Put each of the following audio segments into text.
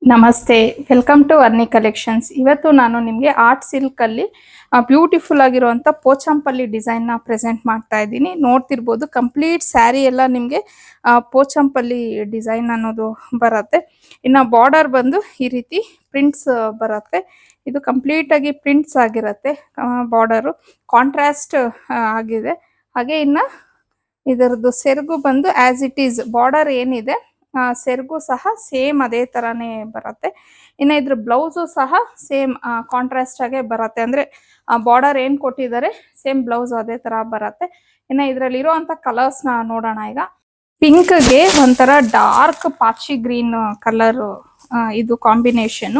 ನಮಸ್ತೆ, welcome to Varni collections. ಇವತ್ತು ನಾನು ನಿಮಗೆ ಆರ್ಟ್ ಸಿಲ್ಕಲ್ಲಿ ಬ್ಯೂಟಿಫುಲ್ ಆಗಿರುವಂಥ ಪೋಚಂಪಲ್ಲಿ ಡಿಸೈನ್ನ ಪ್ರೆಸೆಂಟ್ ಮಾಡ್ತಾ ಇದ್ದೀನಿ. ನೋಡ್ತಿರ್ಬೋದು ಕಂಪ್ಲೀಟ್ ಸ್ಯಾರಿ ಎಲ್ಲ ನಿಮಗೆ ಪೋಚಂಪಲ್ಲಿ ಡಿಸೈನ್ ಅನ್ನೋದು ಬರುತ್ತೆ. ಇನ್ನು ಬಾರ್ಡರ್ ಬಂದು ಈ ರೀತಿ ಪ್ರಿಂಟ್ಸ್ ಬರುತ್ತೆ. ಇದು ಕಂಪ್ಲೀಟಾಗಿ ಪ್ರಿಂಟ್ಸ್ ಆಗಿರುತ್ತೆ. ಬಾರ್ಡರು ಕಾಂಟ್ರಾಸ್ಟ್ ಆಗಿದೆ. ಹಾಗೆ ಇನ್ನು ಇದರದ್ದು ಸೆರಗು ಬಂದು ಆ್ಯಸ್ ಇಟ್ ಈಸ್ ಬಾರ್ಡರ್ ಏನಿದೆ ಸೆರಗು ಸಹ ಸೇಮ್ ಅದೇ ತರಾನೇ ಬರುತ್ತೆ. ಇನ್ನು ಇದ್ರ ಬ್ಲೌಸು ಸಹ ಸೇಮ್ ಕಾಂಟ್ರಾಸ್ಟ್ ಆಗೇ ಬರುತ್ತೆ. ಅಂದ್ರೆ ಬಾರ್ಡರ್ ಏನ್ ಕೊಟ್ಟಿದ್ದಾರೆ ಸೇಮ್ ಬ್ಲೌಸ್ ಅದೇ ತರ ಬರುತ್ತೆ. ಇನ್ನು ಇದ್ರಲ್ಲಿ ಇರುವಂತ ಕಲರ್ಸ್ ನ ನೋಡೋಣ ಈಗ. ಪಿಂಕ್ಗೆ ಒಂಥರ ಡಾರ್ಕ್ ಪಾಚಿ ಗ್ರೀನ್ ಕಲರ್ ಇದು ಕಾಂಬಿನೇಷನ್.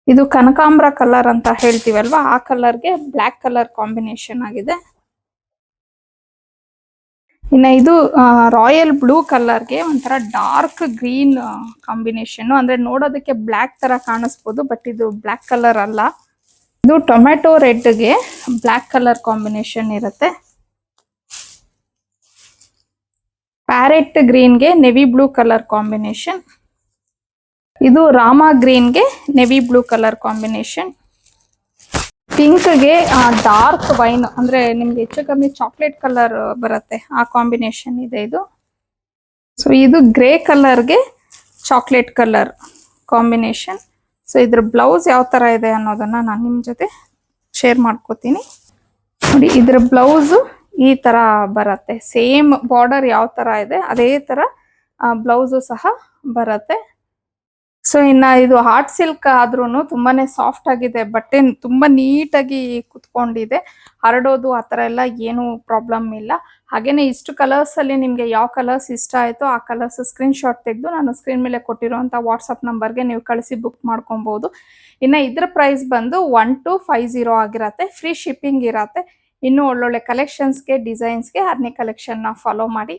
ಇದು ಕನಕಾಂಬ್ರ ಕಲರ್ ಅಂತ ಹೇಳ್ತೀವಲ್ವಾ, ಆ ಕಲರ್ಗೆ ಬ್ಲ್ಯಾಕ್ ಕಲರ್ ಕಾಂಬಿನೇಷನ್ ಆಗಿದೆ. ಇನ್ನು ಇದು ರಾಯಲ್ ಬ್ಲೂ ಕಲರ್ಗೆ ಒಂಥರ ಡಾರ್ಕ್ ಗ್ರೀನ್ ಕಾಂಬಿನೇಷನ್. ಅಂದ್ರೆ ನೋಡೋದಕ್ಕೆ ಬ್ಲ್ಯಾಕ್ ತರ ಕಾಣಿಸ್ಬೋದು, ಬಟ್ ಇದು ಬ್ಲ್ಯಾಕ್ ಕಲರ್ ಅಲ್ಲ. ಇದು ಟೊಮೆಟೊ ರೆಡ್ಗೆ ಬ್ಲ್ಯಾಕ್ ಕಲರ್ ಕಾಂಬಿನೇಷನ್ ಇರುತ್ತೆ. ಪ್ಯಾರೆಟ್ ಗ್ರೀನ್ಗೆ ನೆವಿ ಬ್ಲೂ ಕಲರ್ ಕಾಂಬಿನೇಷನ್. ಇದು ರಾಮ ಗ್ರೀನ್ಗೆ ನೆವಿ ಬ್ಲೂ ಕಲರ್ ಕಾಂಬಿನೇಷನ್. ಪಿಂಕ್ಗೆ ಡಾರ್ಕ್ ವೈನ್ ಅಂದ್ರೆ ನಿಮ್ಗೆ ಹೆಚ್ಚು ಕಮ್ಮಿ ಚಾಕ್ಲೇಟ್ ಕಲರ್ ಬರುತ್ತೆ, ಆ ಕಾಂಬಿನೇಷನ್ ಇದೆ ಇದು. ಸೊ ಇದು ಗ್ರೇ ಕಲರ್ಗೆ ಚಾಕ್ಲೇಟ್ ಕಲರ್ ಕಾಂಬಿನೇಷನ್. ಸೊ ಇದ್ರ ಬ್ಲೌಸ್ ಯಾವ ತರ ಇದೆ ಅನ್ನೋದನ್ನ ನಾನು ನಿಮ್ ಜೊತೆ ಶೇರ್ ಮಾಡ್ಕೋತೀನಿ. ನೋಡಿ, ಇದ್ರ ಬ್ಲೌಸ್ ಈ ತರ ಬರುತ್ತೆ. ಸೇಮ್ ಬಾರ್ಡರ್ ಯಾವ ತರ ಇದೆ ಅದೇ ತರ ಬ್ಲೌಸು ಸಹ ಬರುತ್ತೆ. ಸೊ ಇನ್ನ ಇದು ಹಾರ್ಟ್ ಸಿಲ್ಕ್ ಆದ್ರೂ ತುಂಬಾನೇ ಸಾಫ್ಟ್ ಆಗಿದೆ. ಬಟ್ಟೆ ತುಂಬಾ ನೀಟಾಗಿ ಕುತ್ಕೊಂಡಿದೆ, ಹರಡೋದು ಆತರ ಎಲ್ಲ ಏನು ಪ್ರಾಬ್ಲಮ್ ಇಲ್ಲ. ಹಾಗೇನೆ ಇಷ್ಟು ಕಲರ್ಸ್ ಅಲ್ಲಿ ನಿಮ್ಗೆ ಯಾವ ಕಲರ್ಸ್ ಇಷ್ಟ ಆಯ್ತೋ ಆ ಕಲರ್ಸ್ ಸ್ಕ್ರೀನ್ ಶಾಟ್ ತೆಗೆದು ನಾನು ಸ್ಕ್ರೀನ್ ಮೇಲೆ ಕೊಟ್ಟಿರುವಂತ ವಾಟ್ಸ್ಆಪ್ ನಂಬರ್ಗೆ ನೀವು ಕಳಿಸಿ ಬುಕ್ ಮಾಡ್ಕೊಬಹುದು. ಇನ್ನ ಇದ್ರ ಪ್ರೈಸ್ ಬಂದು 1250 ಆಗಿರತ್ತೆ. ಫ್ರೀ ಶಿಪ್ಪಿಂಗ್ ಇರತ್ತೆ. ಇನ್ನು ಒಳ್ಳೊಳ್ಳೆ ಕಲೆಕ್ಷನ್ಸ್ಗೆ ಡಿಸೈನ್ಸ್ಗೆ ಅರ್ನಿ ಕಲೆಕ್ಷನ್ ನ ಫಾಲೋ ಮಾಡಿ.